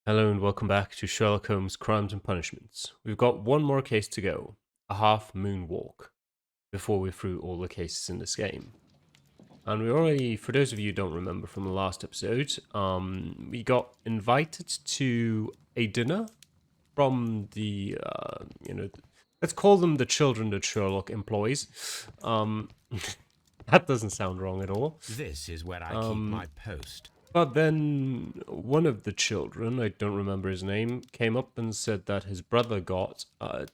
Hello and welcome back to Sherlock Holmes Crimes and Punishments. We've got one more case to go, a half moon walk, before we're through all the cases in this game. And we already, for those of you who don't remember from the last episode, we got invited to a dinner from let's call them the children that Sherlock employs. Um, that doesn't sound wrong at all. This is where I keep my post. But then one of the children, I don't remember his name, came up and said that his brother got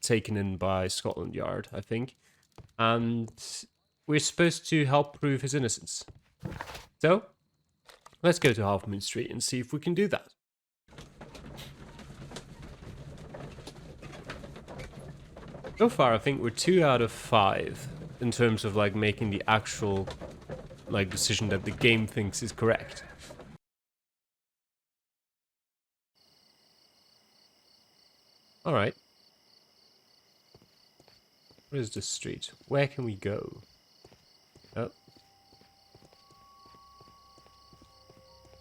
taken in by Scotland Yard, I think, and we're supposed to help prove his innocence. So, let's go to Half Moon Street and see if we can do that. So far, I think we're 2 out of 5 in terms of like making the actual decision that the game thinks is correct. Alright. What is this street? Where can we go? Oh.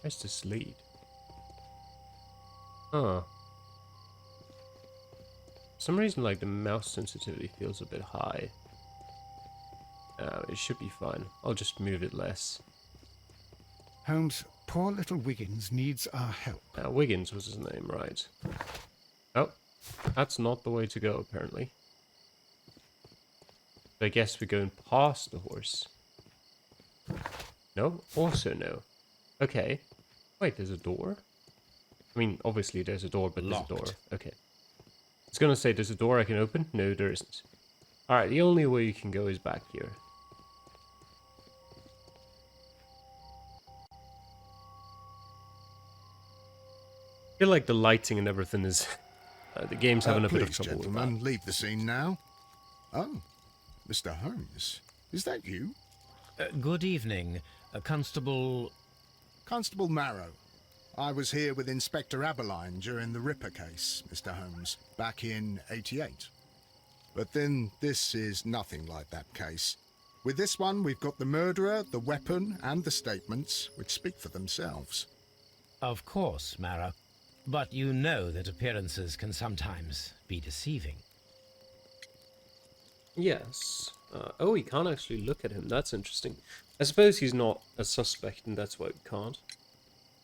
Where's this lead? Huh. For some reason, like, the mouse sensitivity feels a bit high. It should be fine. I'll just move it less. Holmes, poor little Wiggins needs our help. Wiggins was his name, right? Oh, that's not the way to go, apparently. I guess we're going past the horse. No? Also no. Okay. Wait, there's a door? I mean, obviously there's a door, but Locked. there's a door. Okay. It's gonna say there's a door I can open? No, there isn't. Alright, the only way you can go is back here. I feel like the lighting and everything is... the game's having a bit of trouble with that. Gentlemen, leave the scene now. Oh, Mr. Holmes, is that you? Good evening, Constable... Constable Marrow. I was here with Inspector Aberline during the Ripper case, Mr. Holmes, back in '88. But then this is nothing like that case. With this one, we've got the murderer, the weapon, and the statements, which speak for themselves. Of course, Mara. But you know that appearances can sometimes be deceiving. Yes. Oh, we can't actually look at him. That's interesting. I suppose he's not a suspect, and that's why we can't.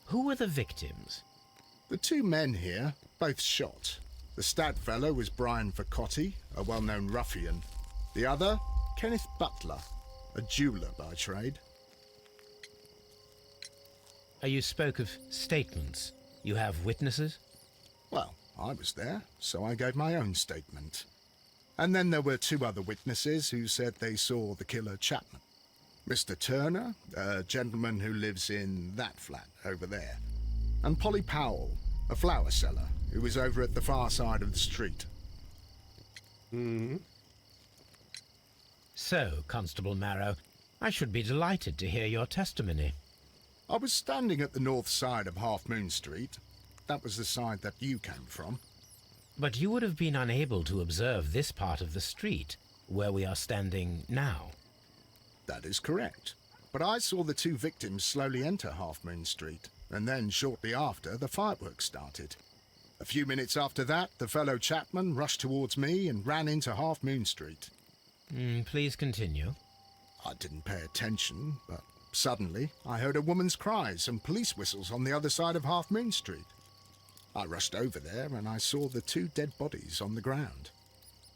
Who were the victims? The two men here, both shot. The stout fellow was Brian Vercotti, a well-known ruffian. The other, Kenneth Butler, a jeweller by trade. You spoke of statements. You have witnesses? Well, I was there, so I gave my own statement. And then there were two other witnesses who said they saw the killer Chapman. Mr. Turner, a gentleman who lives in that flat over there. And Polly Powell, a flower seller, who was over at the far side of the street. So, Constable Marrow, I should be delighted to hear your testimony. I was standing at the north side of Half Moon Street. That was the side that you came from. But you would have been unable to observe this part of the street, where we are standing now. That is correct. But I saw the two victims slowly enter Half Moon Street, and then shortly after, the fireworks started. A few minutes after that, the fellow Chapman rushed towards me and ran into Half Moon Street. Please continue. I didn't pay attention, but suddenly I heard a woman's cries and police whistles on the other side of Half Moon Street. I rushed over there and I saw the two dead bodies on the ground.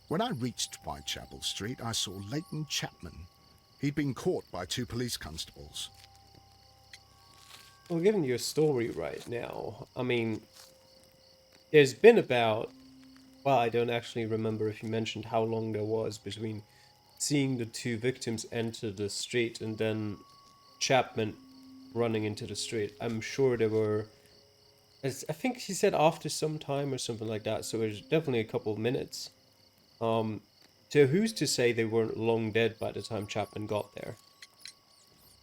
When I reached Whitechapel Street, I saw Leighton Chapman. He'd been caught by two police constables. Well, given your story right now, I mean, there's been about... Well, I don't actually remember if you mentioned how long there was between seeing the two victims enter the street and then Chapman running into the street. I'm sure there were... I think he said after some time or something like that, so it was definitely a couple of minutes. So who's to say they weren't long dead by the time Chapman got there?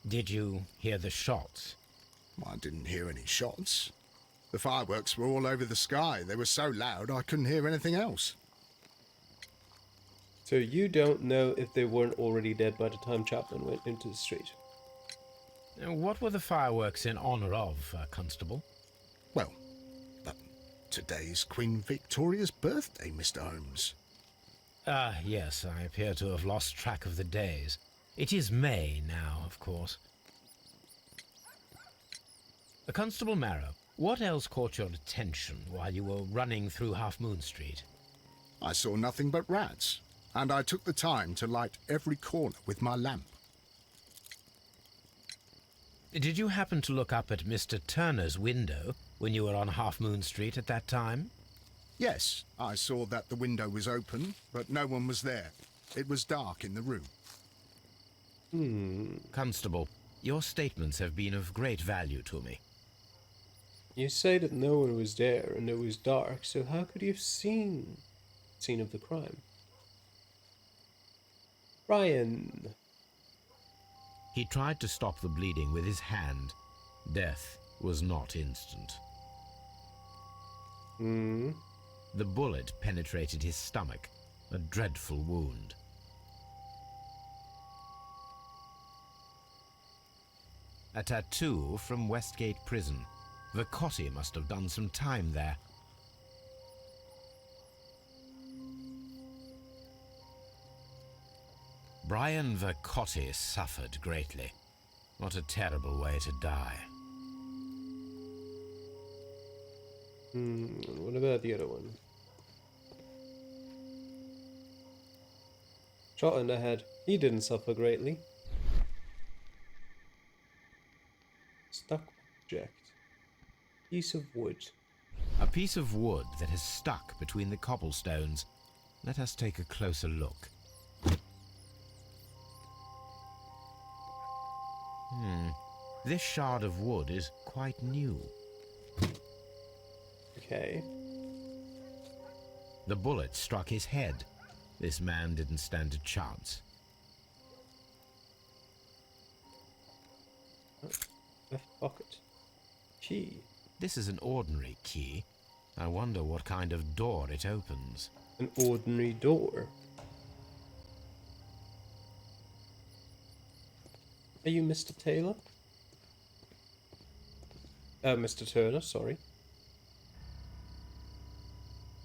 Did you hear the shots? I didn't hear any shots. The fireworks were all over the sky. They were so loud I couldn't hear anything else. So you don't know if they weren't already dead by the time Chapman went into the street? What were the fireworks in honor of, Constable? Well, today's Queen Victoria's birthday, Mr. Holmes. Ah, yes, I appear to have lost track of the days. It is May now, of course. Constable Marrow, what else caught your attention while you were running through Half Moon Street? I saw nothing but rats, and I took the time to light every corner with my lamp. Did you happen to look up at Mr. Turner's window when you were on Half Moon Street at that time? Yes, I saw that the window was open, but no one was there. It was dark in the room. Constable, your statements have been of great value to me. You say that no one was there and it was dark, so how could you have seen the scene of the crime? Brian. He tried to stop the bleeding with his hand. Death was not instant. The bullet penetrated his stomach, a dreadful wound. A tattoo from Westgate Prison. Vercotti must have done some time there. Brian Vercotti suffered greatly. What a terrible way to die. What about the other one? Shot in the head. He didn't suffer greatly. Stuck object. Piece of wood. A piece of wood that has stuck between the cobblestones. Let us take a closer look. This shard of wood is quite new. Okay. The bullet struck his head. This man didn't stand a chance. Left pocket. Key. This is an ordinary key. I wonder what kind of door it opens. An ordinary door. Are you Mr. Taylor? Mr. Turner, sorry.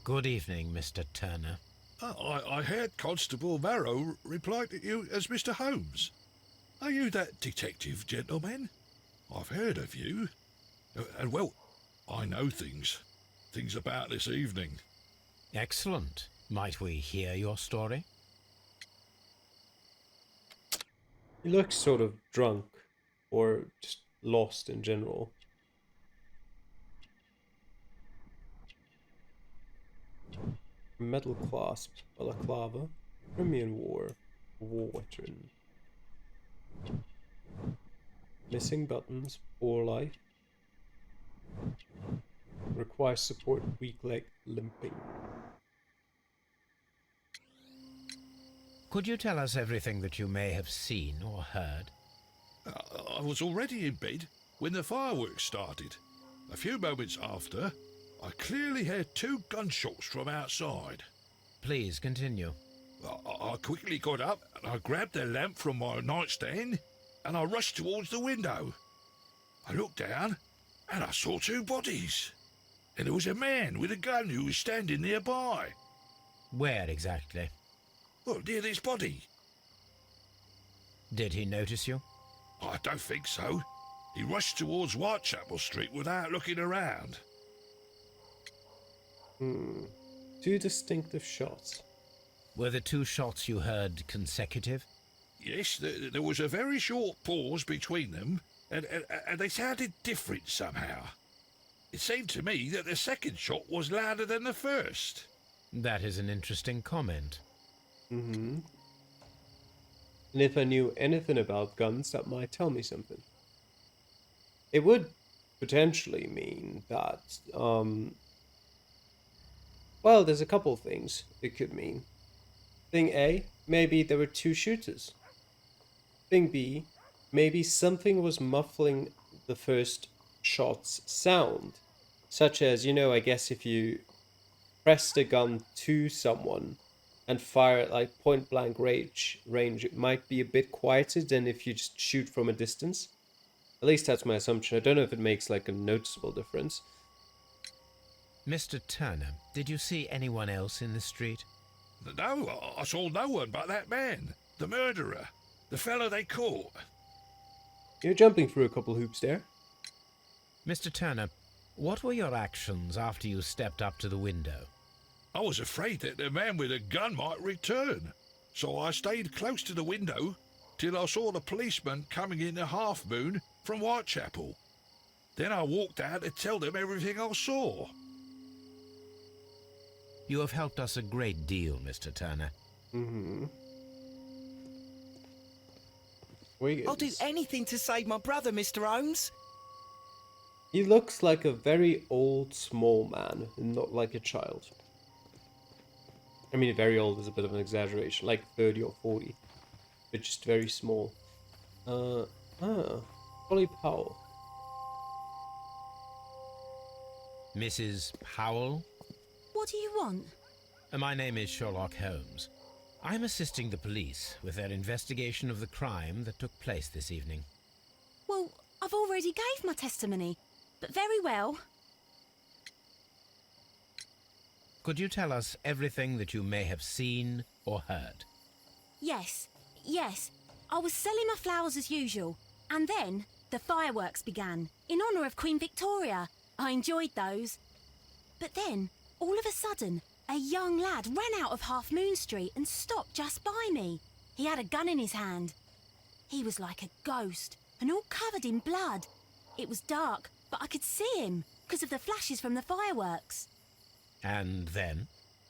Good evening, Mr. Turner. I heard Constable Marrow reply to you as Mr. Holmes. Are you that detective gentleman? I've heard of you. And well, I know things about this evening. Excellent. Might we hear your story? He looks sort of drunk, or just lost in general. Metal clasp, balaclava, Crimean War, war veteran. Missing buttons, poor life. Requires support, weak leg, limping. Could you tell us everything that you may have seen or heard? I was already in bed when the fireworks started. A few moments after, I clearly heard 2 gunshots from outside. Please continue. I quickly got up and I grabbed the lamp from my nightstand and I rushed towards the window. I looked down and I saw 2 bodies. And there was a man with a gun who was standing nearby. Where exactly? Well, near this body. Did he notice you? I don't think so. He rushed towards Whitechapel Street without looking around. 2 distinctive shots. Were the 2 shots you heard consecutive? Yes, there was a very short pause between them, and they sounded different somehow. It seemed to me that the second shot was louder than the first. That is an interesting comment. And if I knew anything about guns, that might tell me something. It would potentially mean that, well, there's a couple things it could mean. Thing A, maybe there were 2 shooters. Thing B, maybe something was muffling the first shot's sound. Such as, I guess if you press the gun to someone and fire at like point blank range, it might be a bit quieter than if you just shoot from a distance. At least that's my assumption. I don't know if it makes like a noticeable difference. Mr. Turner, did you see anyone else in the street? No, I saw no one but that man, the murderer, the fellow they caught. You're jumping through a couple hoops there. Mr. Turner, what were your actions after you stepped up to the window? I was afraid that the man with a gun might return, so I stayed close to the window till I saw the policeman coming in the Half Moon from Whitechapel. Then I walked out to tell them everything I saw. You have helped us a great deal, Mr. Turner. Mm-hmm. I'll do anything to save my brother, Mr. Holmes. He looks like a very old, small man, and not like a child. I mean, very old is a bit of an exaggeration, like 30 or 40. But just very small. Polly Powell. Mrs. Powell? What do you want? My name is Sherlock Holmes. I'm assisting the police with their investigation of the crime that took place this evening. Well, I've already gave my testimony, but very well. Could you tell us everything that you may have seen or heard? Yes. I was selling my flowers as usual, and then the fireworks began, in honour of Queen Victoria. I enjoyed those. But then, all of a sudden, a young lad ran out of Half Moon Street and stopped just by me. He had a gun in his hand. He was like a ghost, and all covered in blood. It was dark, but I could see him, because of the flashes from the fireworks. And then?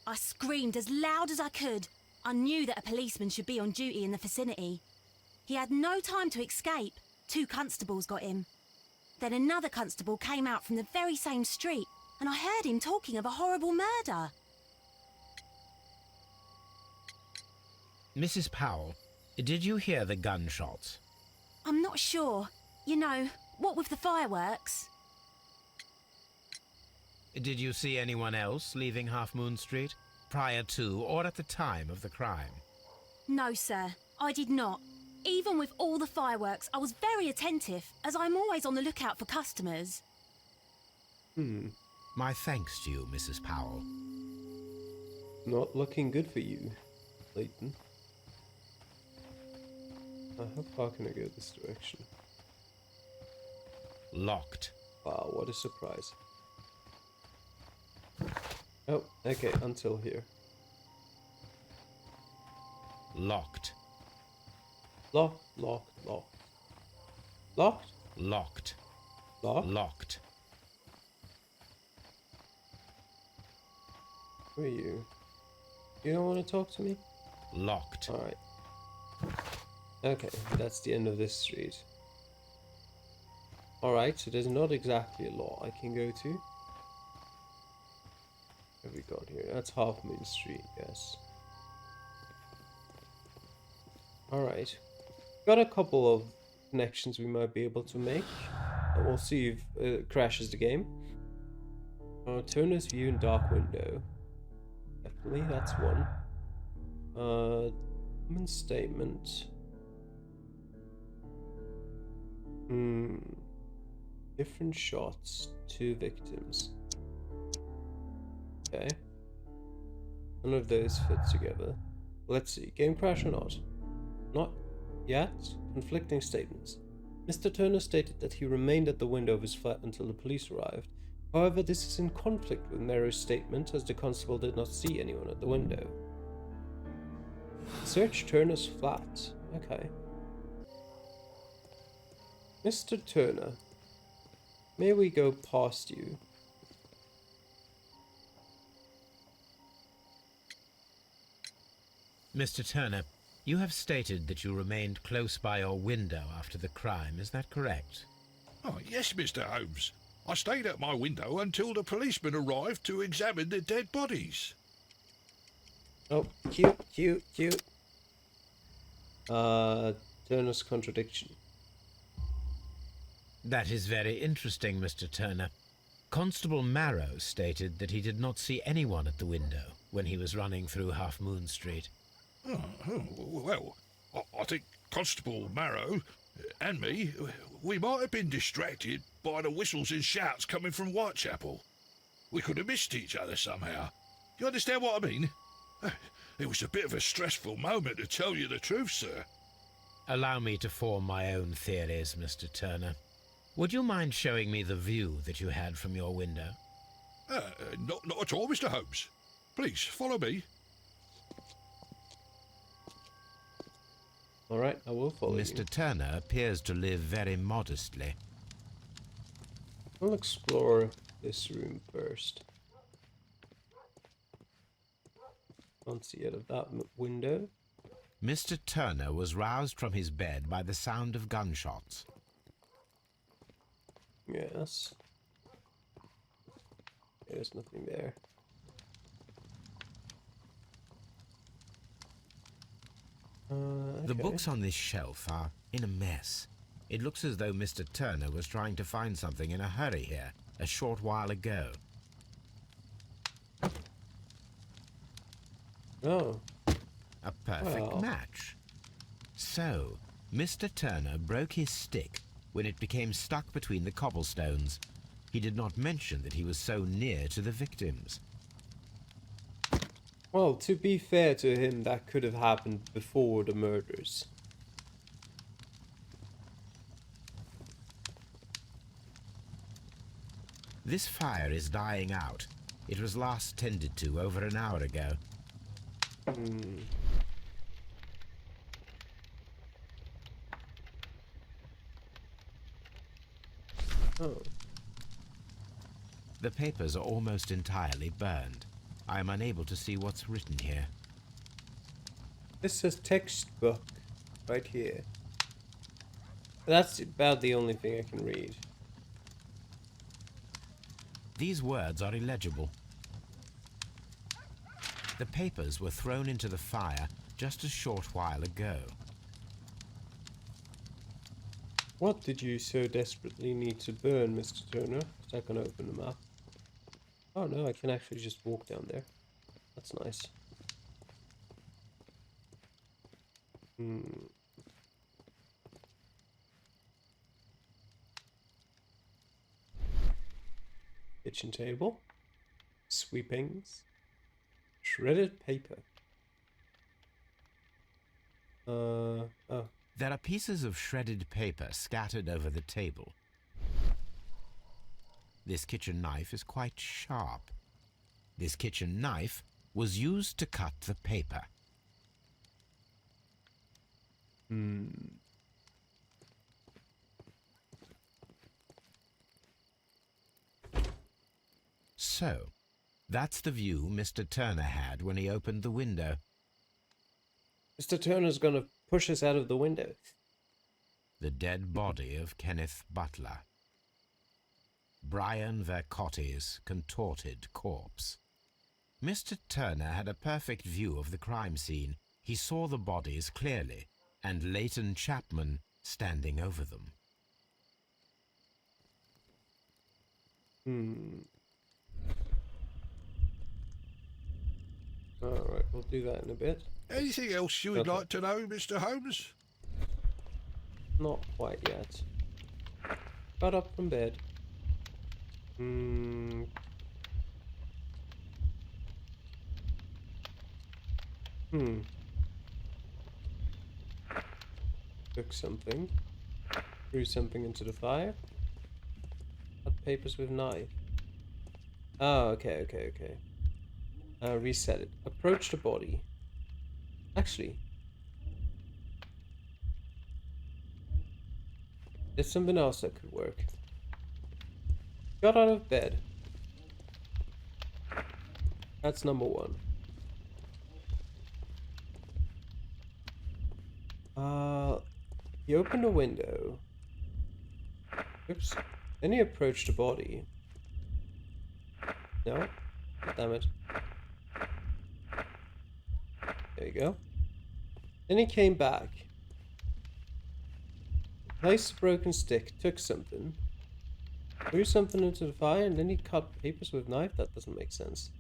I screamed as loud as I could. I knew that a policeman should be on duty in the vicinity. He had no time to escape. 2 constables got him. Then another constable came out from the very same street, and I heard him talking of a horrible murder. Mrs. Powell, did you hear the gunshots? I'm not sure. You know, what with the fireworks? Did you see anyone else leaving Half Moon Street, prior to or at the time of the crime? No, sir, I did not. Even with all the fireworks, I was very attentive, as I'm always on the lookout for customers. My thanks to you, Mrs. Powell. Not looking good for you, Leighton. How far can I go this direction? Locked. Wow, what a surprise. Oh, okay, until here. Locked. Locked. Locked? Locked. Locked? Locked. Who are you? You don't want to talk to me? Locked. Alright. Okay, that's the end of this street. Alright, so there's not exactly a law I can go to. What have we got here? That's Half Moon Street, yes. Alright. Got a couple of connections we might be able to make. And we'll see if it crashes the game. Turner's View and Dark Window. Definitely, that's one. Woman's Statement. Different shots, 2 victims. Okay. None of those fit together. Let's see. Game crash or not? Not yet. Conflicting statements. Mr. Turner stated that he remained at the window of his flat until the police arrived. However, this is in conflict with Merrow's statement, as the constable did not see anyone at the window. Search Turner's flat. Okay. Mr. Turner, may we go past you? Mr. Turner, you have stated that you remained close by your window after the crime, is that correct? Oh, yes, Mr. Holmes. I stayed at my window until the policeman arrived to examine the dead bodies. Oh, cute. Turner's contradiction. That is very interesting, Mr. Turner. Constable Marrow stated that he did not see anyone at the window when he was running through Half Moon Street. Well, I think Constable Marrow and me, we might have been distracted by the whistles and shouts coming from Whitechapel. We could have missed each other somehow. You understand what I mean? It was a bit of a stressful moment, to tell you the truth, sir. Allow me to form my own theories, Mr. Turner. Would you mind showing me the view that you had from your window? Not at all, Mr. Holmes. Please, follow me. All right, I will follow you. Mr. Turner appears to live very modestly. I'll explore this room first. Can't see out of that window. Mr. Turner was roused from his bed by the sound of gunshots. Yes. There's nothing there. The Okay. books on this shelf are in a mess. It looks as though Mr. Turner was trying to find something in a hurry here a short while ago. Oh. A perfect Well. match. So, Mr. Turner broke his stick when it became stuck between the cobblestones. He did not mention that he was so near to the victims. Well, to be fair to him, that could have happened before the murders. This fire is dying out. It was last tended to over an hour ago. Oh. The papers are almost entirely burned. I am unable to see what's written here. This says textbook right here. That's about the only thing I can read. These words are illegible. The papers were thrown into the fire just a short while ago. What did you so desperately need to burn, Mr. Turner? Is that gonna open them up? Oh no, I can actually just walk down there. That's nice. Kitchen table. Sweepings. Shredded paper. Oh. There are pieces of shredded paper scattered over the table. This kitchen knife is quite sharp. This kitchen knife was used to cut the paper. So, that's the view Mr. Turner had when he opened the window. Mr. Turner's gonna push us out of the window. The dead body of Kenneth Butler. Brian Vercotti's contorted corpse. Mr. Turner had a perfect view of the crime scene. He saw the bodies clearly, and Leighton Chapman standing over them. Alright, we'll do that in a bit. Anything else you would Okay. like to know, Mr. Holmes? Not quite yet. Got up from bed. Took something. Threw something into the fire. Cut papers with knife. Oh, okay. Reset it. Approach the body. Actually, there's something else that could work. Got out of bed. That's number one. He opened a window. Oops. Then he approached the body. No? Damn it. There you go. Then he came back. Placed a broken stick, took something. Threw something into the fire, and then he cut papers with a knife? That doesn't make sense.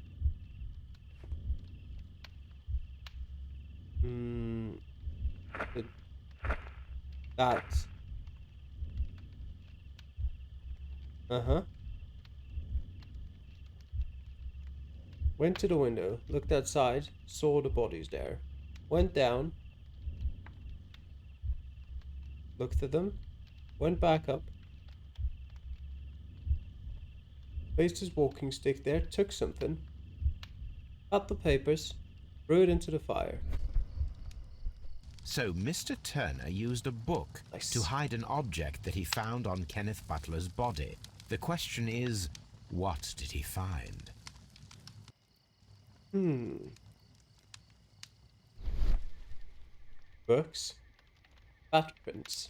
That. Went to the window, looked outside, saw the bodies there. Went down, looked at them, went back up, placed his walking stick there, took something, cut the papers, threw it into the fire. So Mr. Turner used a book Nice. to hide an object that he found on Kenneth Butler's body. The question is, what did he find? Books. Bat prints.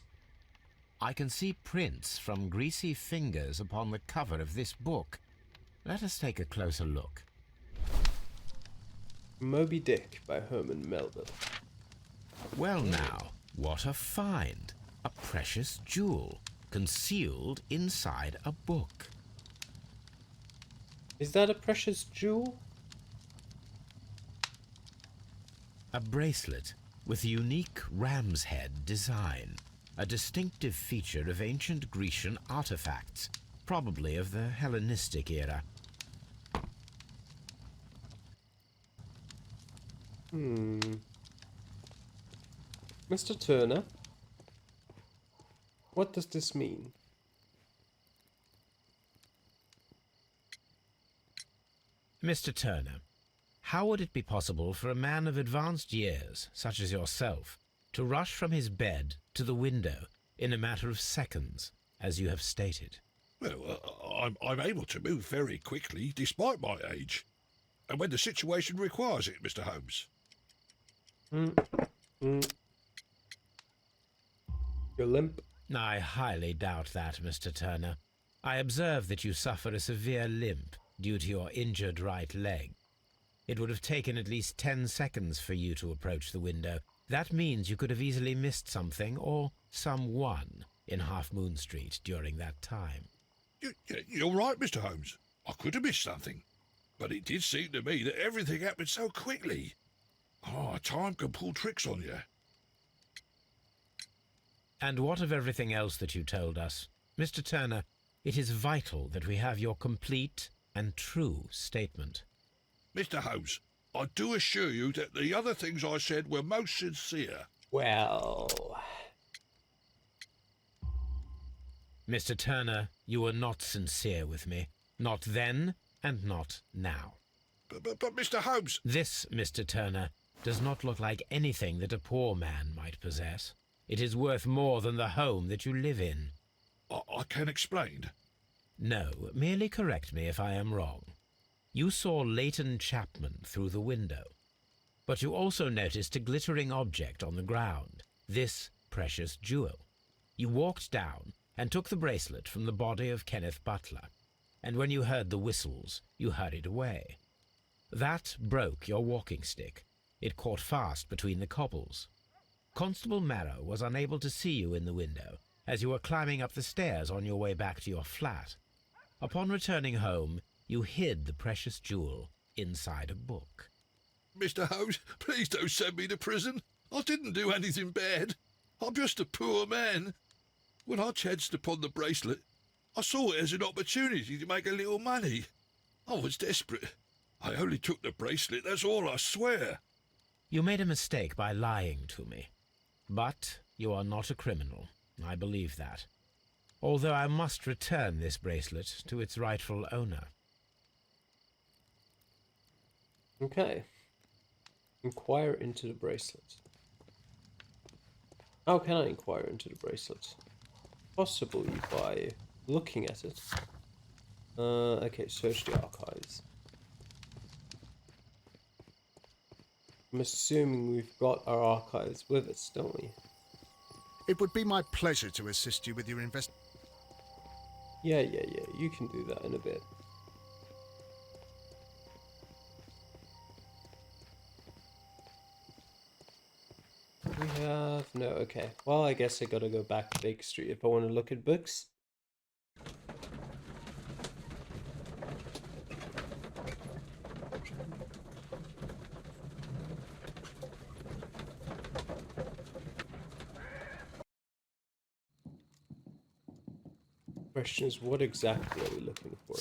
I can see prints from greasy fingers upon the cover of this book. Let us take a closer look. Moby Dick by Herman Melville. Well now, what a find! A precious jewel, concealed inside a book. Is that a precious jewel? A bracelet with a unique ram's head design, a distinctive feature of ancient Grecian artifacts, probably of the Hellenistic era. Mr. Turner, what does this mean? Mr. Turner, how would it be possible for a man of advanced years, such as yourself, to rush from his bed to the window in a matter of seconds, as you have stated? Well, I'm able to move very quickly, despite my age. And when the situation requires it, Mr. Holmes. You're limp. I highly doubt that, Mr. Turner. I observe that you suffer a severe limp due to your injured right leg. It would have taken at least 10 seconds for you to approach the window. That means you could have easily missed something or someone in Half Moon Street during that time. You're right, Mr. Holmes. I could have missed something. But it did seem to me that everything happened so quickly. Oh, time can pull tricks on you. And what of everything else that you told us? Mr. Turner, it is vital that we have your complete and true statement. Mr. Holmes, I do assure you that the other things I said were most sincere. Well... Mr. Turner, you were not sincere with me. Not then, and not now. But Mr. Holmes... This, Mr. Turner, does not look like anything that a poor man might possess. It is worth more than the home that you live in. I can explain. No, merely correct me if I am wrong. You saw Leighton Chapman through the window, but you also noticed a glittering object on the ground, this precious jewel. You walked down and took the bracelet from the body of Kenneth Butler, and when you heard the whistles, you hurried away. That broke your walking stick. It caught fast between the cobbles. Constable Marrow was unable to see you in the window as you were climbing up the stairs on your way back to your flat. Upon returning home, you hid the precious jewel inside a book. Mr. Holmes, please don't send me to prison. I didn't do anything bad. I'm just a poor man. When I chanced upon the bracelet, I saw it as an opportunity to make a little money. I was desperate. I only took the bracelet, that's all, I swear. You made a mistake by lying to me. But you are not a criminal. I believe that. Although I must return this bracelet to its rightful owner. Okay. Inquire into the bracelet. How can I inquire into the bracelet? Possibly by looking at it. Okay, search the archives. I'm assuming we've got our archives with us, don't we? It would be my pleasure to assist you with your Yeah, you can do that in a bit. We have... no, okay. Well, I guess I gotta go back to Baker Street if I want to look at books. Question is, what exactly are we looking for?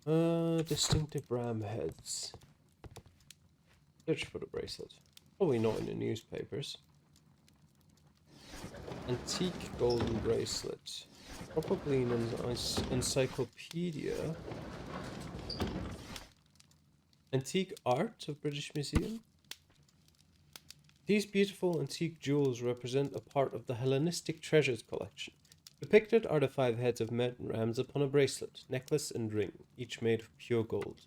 Distinctive ram heads. Search for the bracelet. Probably not in the newspapers. Antique golden bracelet. Probably in an encyclopedia. Antique art of British Museum. These beautiful antique jewels represent a part of the Hellenistic treasures collection. Depicted are the 5 heads of mountain rams upon a bracelet, necklace and ring, each made of pure gold.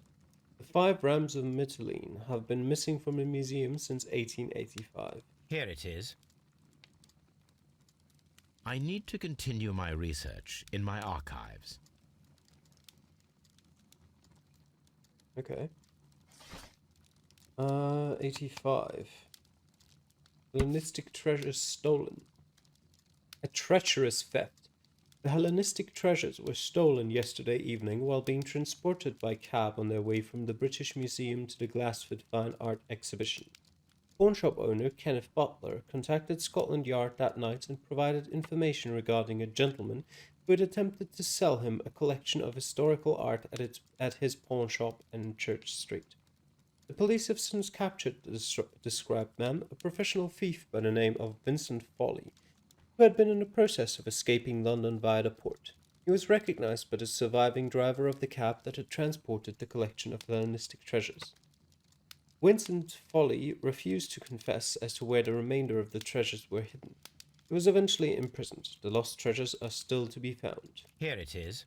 The 5 rams of Mytilene have been missing from the museum since 1885. Here it is. I need to continue my research in my archives. Okay. 85. Hellenistic treasures stolen. A treacherous theft. The Hellenistic treasures were stolen yesterday evening while being transported by cab on their way from the British Museum to the Glassford Fine Art Exhibition. Pawnshop owner Kenneth Butler contacted Scotland Yard that night and provided information regarding a gentleman who had attempted to sell him a collection of historical art at his pawnshop in Church Street. The police have since captured the described man, a professional thief by the name of Vincent Foley, who had been in the process of escaping London via the port. He was recognized by the surviving driver of the cab that had transported the collection of Hellenistic treasures. Vincent Foley refused to confess as to where the remainder of the treasures were hidden. He was eventually imprisoned. The lost treasures are still to be found. Here it is.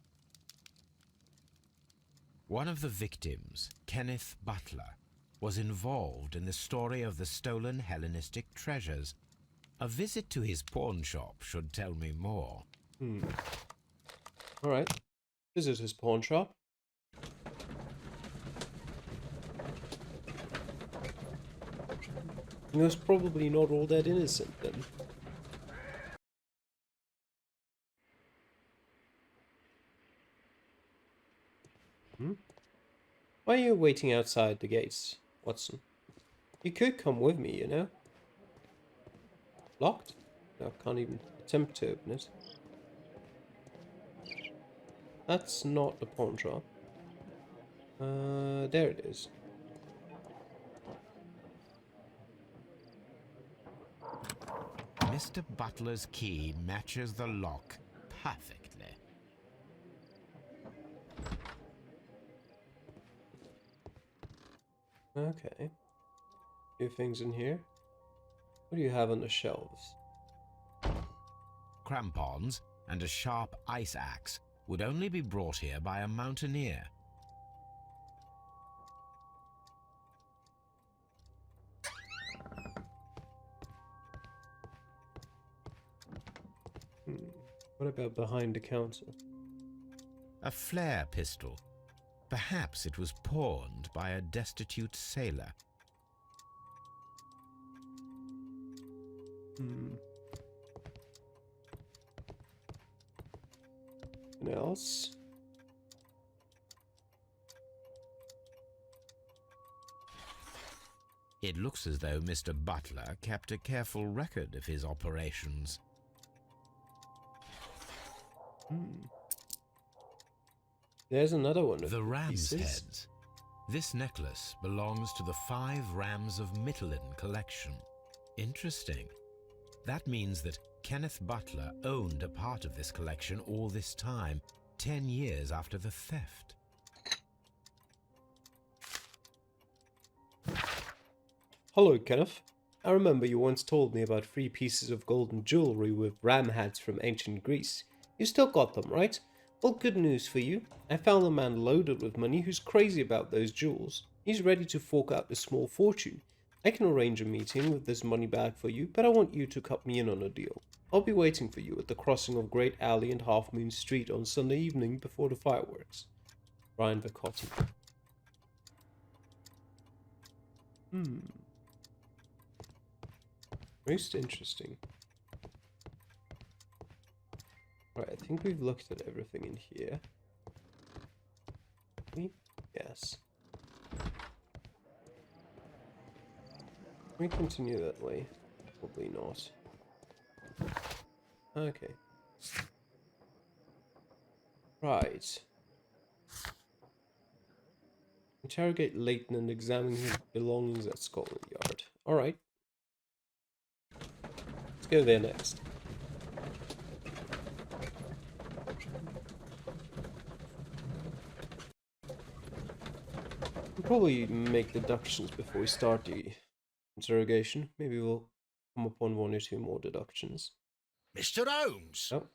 One of the victims, Kenneth Butler, was involved in the story of the stolen Hellenistic treasures. A visit to his pawn shop should tell me more. Alright. Visit his pawn shop. He was probably not all that innocent then. Why are you waiting outside the gates, Watson? You could come with me, you know. Locked? No, I can't even attempt to open it. That's not the pawn shop. There it is. Mr. Butler's key matches the lock perfectly. Okay. Few things in here. What do you have on the shelves? Crampons and a sharp ice axe would only be brought here by a mountaineer. What about behind the counter? A flare pistol. Perhaps it was pawned by a destitute sailor. Anything else? It looks as though Mr. Butler kept a careful record of his operations. There's another one of The ram's pieces. heads. This necklace belongs to the 5 Rams of Mytilene collection. Interesting. That means that Kenneth Butler owned a part of this collection all this time, 10 years after the theft. Hello, Kenneth. I remember you once told me about 3 pieces of golden jewelry with ram heads from ancient Greece. You still got them, right? Well, good news for you. I found a man loaded with money who's crazy about those jewels. He's ready to fork out a small fortune. I can arrange a meeting with this money bag for you, but I want you to cut me in on a deal. I'll be waiting for you at the crossing of Great Alley and Half Moon Street on Sunday evening before the fireworks. Brian Vicotti. Most interesting. Right, I think we've looked at everything in here. Yes. Can we continue that way? Probably not. Okay. Right. Interrogate Leighton and examine his belongings at Scotland Yard. Alright. Let's go there next. We'll probably make deductions before we start the interrogation. Maybe we'll come upon one or two more deductions. Mr. Holmes? Oh.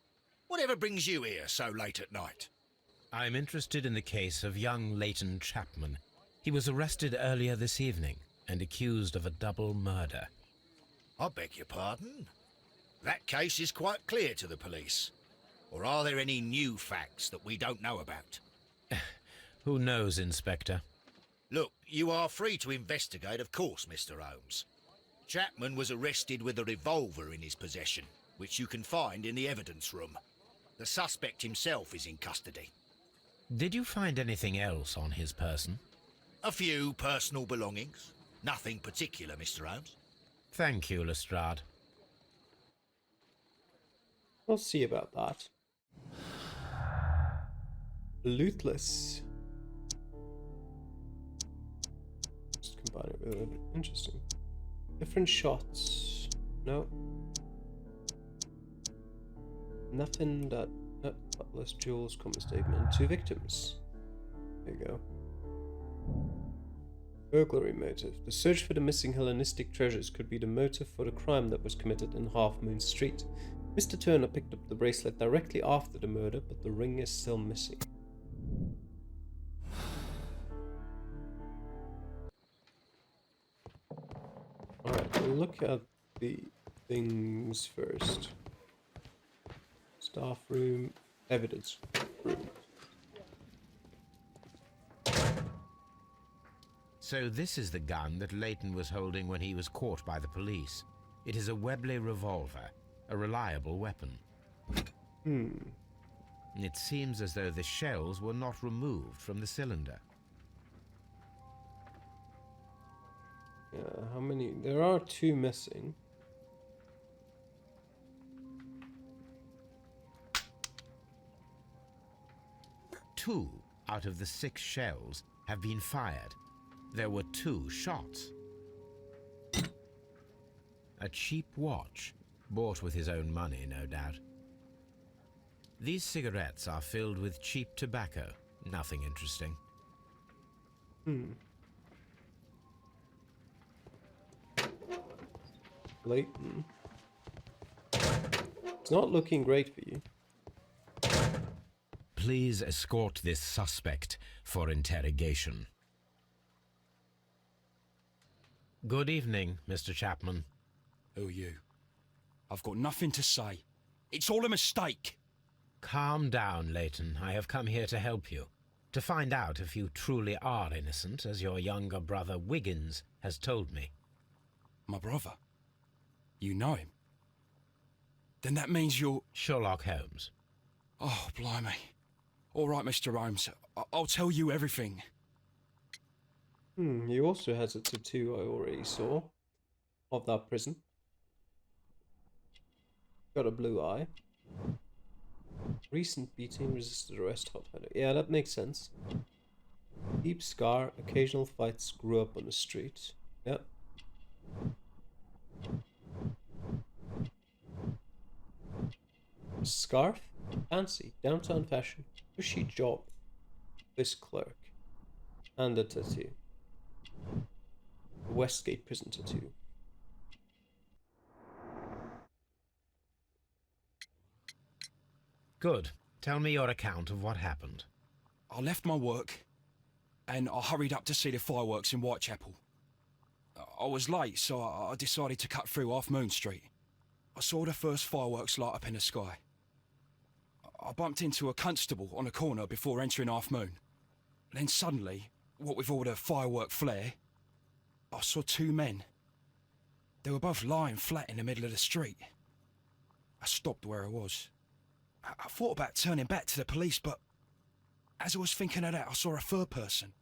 Whatever brings you here so late at night? I'm interested in the case of young Leighton Chapman. He was arrested earlier this evening and accused of a double murder. I beg your pardon? That case is quite clear to the police. Or are there any new facts that we don't know about? Who knows, Inspector? Look, you are free to investigate, of course, Mr. Holmes. Chapman was arrested with a revolver in his possession, which you can find in the evidence room. The suspect himself is in custody. Did you find anything else on his person? A few personal belongings. Nothing particular, Mr. Holmes. Thank you, Lestrade. We'll see about that. Lootless. Just combine it with interesting. Different shots. No. Nothing that. Less jewels, common statement. 2 victims. There you go. Burglary motive. The search for the missing Hellenistic treasures could be the motive for the crime that was committed in Half Moon Street. Mr. Turner picked up the bracelet directly after the murder, but the ring is still missing. Alright, we'll look at the things first. Staff room, evidence room. So this is the gun that Leighton was holding when he was caught by the police. It is a Webley revolver, a reliable weapon. It seems as though the shells were not removed from the cylinder. Yeah, how many? There are 2 missing. Two out of the 6 shells have been fired. There were 2 shots. A cheap watch, bought with his own money, no doubt. These cigarettes are filled with cheap tobacco. Nothing interesting. Leighton. It's not looking great for you. Please escort this suspect for interrogation. Good evening, Mr. Chapman. Who are you? I've got nothing to say. It's all a mistake. Calm down, Leighton. I have come here to help you. To find out if you truly are innocent, as your younger brother Wiggins has told me. My brother? You know him? Then that means you're... Sherlock Holmes. Oh, blimey. All right, Mr. Holmes. I'll tell you everything. He also has a tattoo I already saw of that prison. Got a blue eye. Recent beating, resisted arrest, hot headed. Yeah, that makes sense. Deep scar, occasional fights, grew up on the street. Yep. Scarf? Fancy. Downtown fashion. Cushy job. This clerk. And a tattoo. Westgate prison tattoo. Good. Tell me your account of what happened. I left my work and I hurried up to see the fireworks in Whitechapel. I was late, so I decided to cut through Half Moon Street. I saw the first fireworks light up in the sky. I bumped into a constable on a corner before entering Half Moon. Then suddenly, what with all the firework flare, I saw 2 men. They were both lying flat in the middle of the street. I stopped where I was. I thought about turning back to the police, but as I was thinking of that, I saw a third person.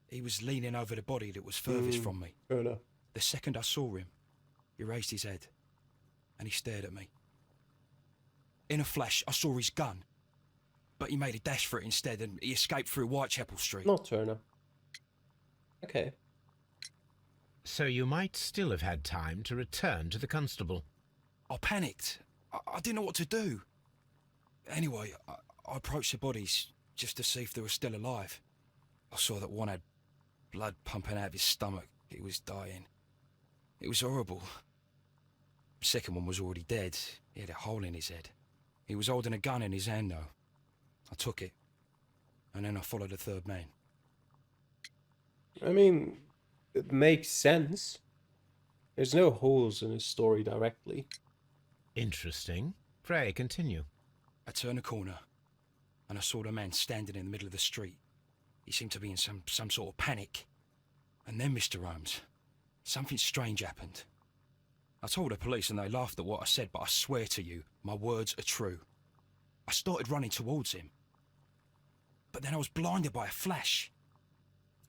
He was leaning over the body that was furthest from me. Fair enough. The second I saw him, he raised his head and he stared at me. In a flash, I saw his gun, but he made a dash for it instead and he escaped through Whitechapel Street. Not Turner. Okay. So you might still have had time to return to the constable. I panicked. I didn't know what to do. Anyway, I approached the bodies just to see if they were still alive. I saw that one had blood pumping out of his stomach. He was dying. It was horrible. The second one was already dead. He had a hole in his head. He was holding a gun in his hand, though. I took it, and then I followed the third man. I mean, it makes sense. There's no holes in his story directly. Interesting. Pray, continue. I turned a corner, and I saw the man standing in the middle of the street. He seemed to be in some sort of panic. And then, Mr. Holmes, something strange happened. I told the police and they laughed at what I said, but I swear to you, my words are true. I started running towards him. But then I was blinded by a flash.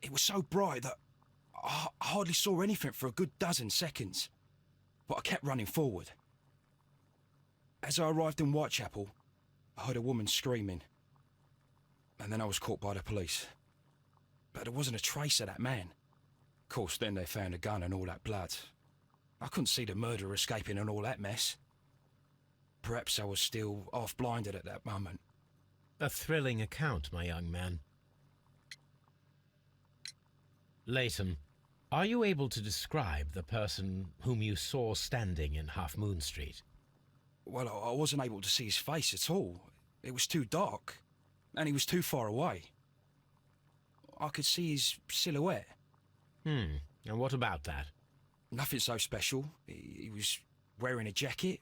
It was so bright that I hardly saw anything for a good dozen seconds. But I kept running forward. As I arrived in Whitechapel, I heard a woman screaming. And then I was caught by the police. But there wasn't a trace of that man. Of course, then they found a gun and all that blood. I couldn't see the murderer escaping and all that mess. Perhaps I was still half-blinded at that moment. A thrilling account, my young man. Leighton, are you able to describe the person whom you saw standing in Half Moon Street? Well, I wasn't able to see his face at all. It was too dark, and he was too far away. I could see his silhouette. And what about that? Nothing so special. He was wearing a jacket.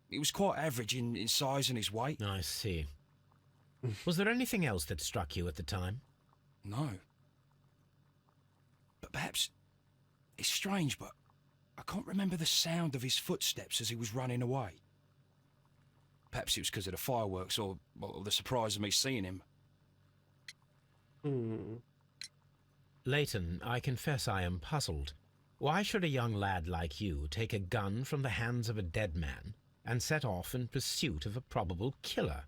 He was quite average in size and his weight. I see. Was there anything else that struck you at the time? No. But perhaps it's strange, but I can't remember the sound of his footsteps as he was running away. Perhaps it was because of the fireworks or the surprise of me seeing him. Leighton, I confess I am puzzled. Why should a young lad like you take a gun from the hands of a dead man and set off in pursuit of a probable killer?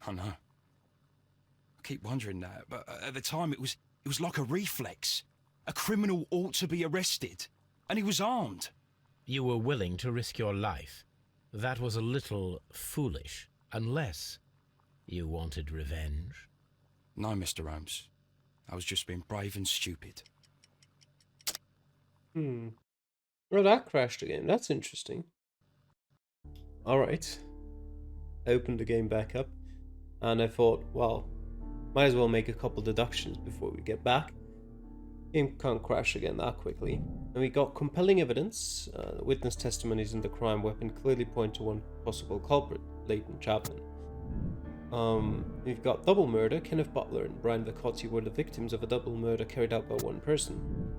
I know. I keep wondering that, but at the time it was like a reflex. A criminal ought to be arrested, and he was armed. You were willing to risk your life. That was a little foolish, unless you wanted revenge. No, Mr. Holmes. I was just being brave and stupid. Well, that crashed again. That's interesting. Alright. I opened the game back up, and I thought, well, might as well make a couple deductions before we get back. Game can't crash again that quickly. And we got compelling evidence. Witness testimonies and the crime weapon clearly point to one possible culprit, Leighton Chapman. We've got double murder. Kenneth Butler and Brian Vicotti were the victims of a double murder carried out by one person.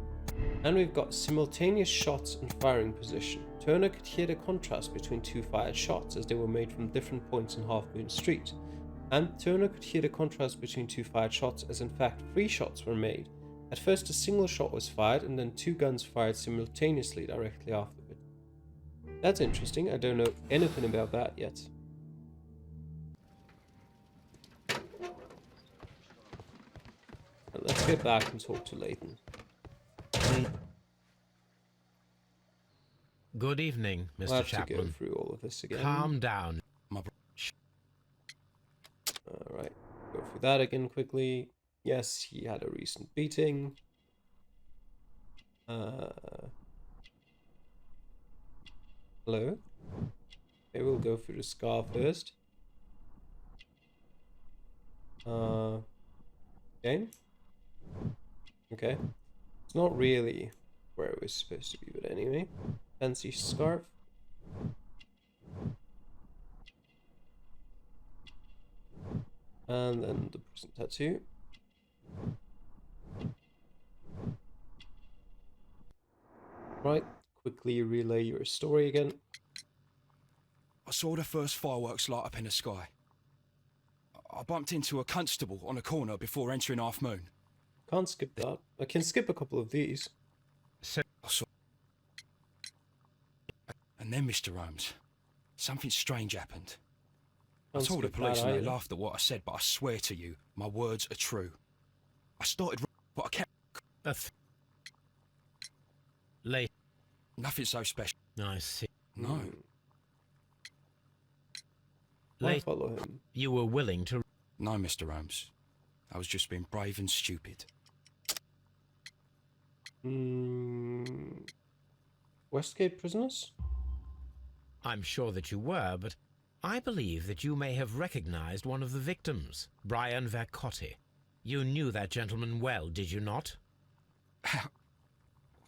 And we've got simultaneous shots and firing position. Turner could hear the contrast between two fired shots as they were made from different points in Half Moon Street. And Turner could hear the contrast between two fired shots as in fact 3 shots were made. At first a single shot was fired and then 2 guns fired simultaneously directly afterward. That's interesting, I don't know anything about that yet. Now let's get back and talk to Leighton. Good evening, Mr. We'll have Chapman. to go through all of this again. Calm down. Alright, go through that again quickly. Yes, he had a recent beating. Hello? Okay, we'll go through the scar first. Okay. Okay. It's not really where it was supposed to be, but anyway. Fancy scarf. And then the prison tattoo. Right, quickly relay your story again. I saw the first fireworks light up in the sky. I bumped into a constable on a corner before entering Half Moon. Can't skip that. I can skip a couple of these. I saw... And then, Mr. Holmes, something strange happened. I told the police and they laughed at what I said, but I swear to you, my words are true. I started, but I kept... Late. Nothing so special. I see. No. Why Late. follow him? You were willing to... No, Mr. Holmes. I was just being brave and stupid. Westgate prisoners? I'm sure that you were, but I believe that you may have recognized one of the victims, Brian Vercotti. You knew that gentleman well, did you not?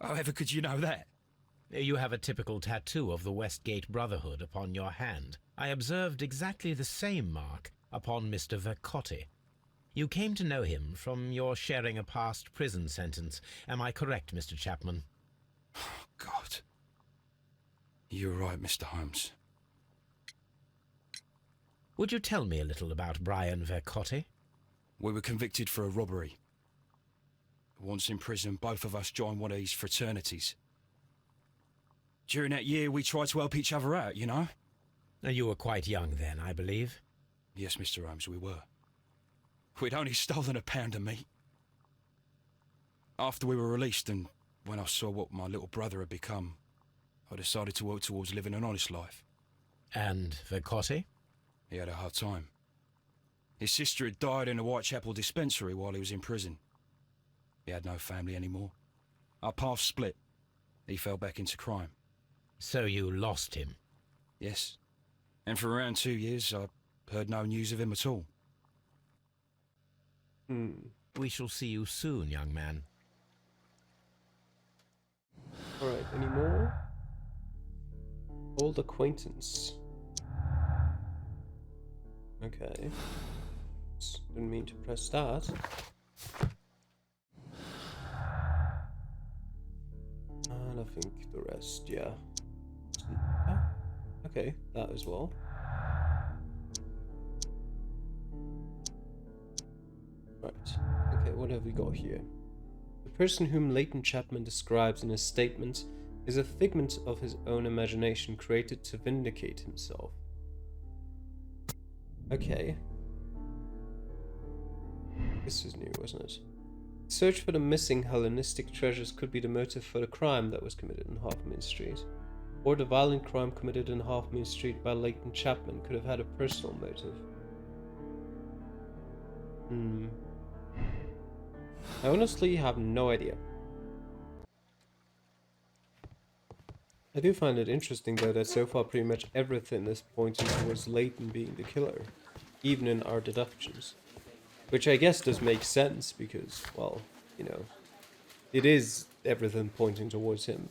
However could you know that? You have a typical tattoo of the Westgate Brotherhood upon your hand. I observed exactly the same mark upon Mr. Vercotti. You came to know him from your sharing a past prison sentence. Am I correct, Mr. Chapman? God. You're right, Mr. Holmes. Would you tell me a little about Brian Vercotti? We were convicted for a robbery. Once in prison, both of us joined one of these fraternities. During that year, we tried to help each other out, you know? You were quite young then, I believe. Yes, Mr. Holmes, we were. We'd only stolen a pound of meat. After we were released, and when I saw what my little brother had become, I decided to work towards living an honest life. And Vercotti? He had a hard time. His sister had died in a Whitechapel dispensary while he was in prison. He had no family anymore. Our paths split. He fell back into crime. So you lost him? Yes. And for around 2 years, I heard no news of him at all. We shall see you soon, young man. Alright, any more? Old acquaintance. Okay. Didn't mean to press that. And I think the rest, yeah. Oh, okay, that as well. Right. Okay, what have we got here? The person whom Leighton Chapman describes in his statement is a figment of his own imagination created to vindicate himself. Okay. This is new, wasn't it? The search for the missing Hellenistic treasures could be the motive for the crime that was committed in Half Moon Street. Or the violent crime committed in Half Moon Street by Leighton Chapman could have had a personal motive. I honestly have no idea. I do find it interesting though that so far pretty much everything is pointing towards Leighton being the killer, even in our deductions. Which I guess does make sense because, well, you know, it is everything pointing towards him.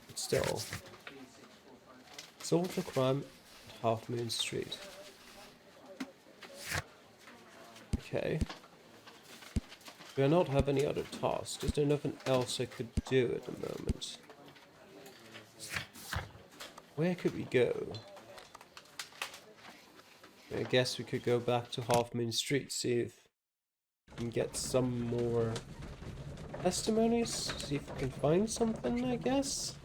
But still. Solve the crime at Half Moon Street. Okay. Do I not have any other tasks? Is there nothing else I could do at the moment? Where could we go? I guess we could go back to Half Moon Street, see if we can get some more testimonies, see if we can find something, I guess.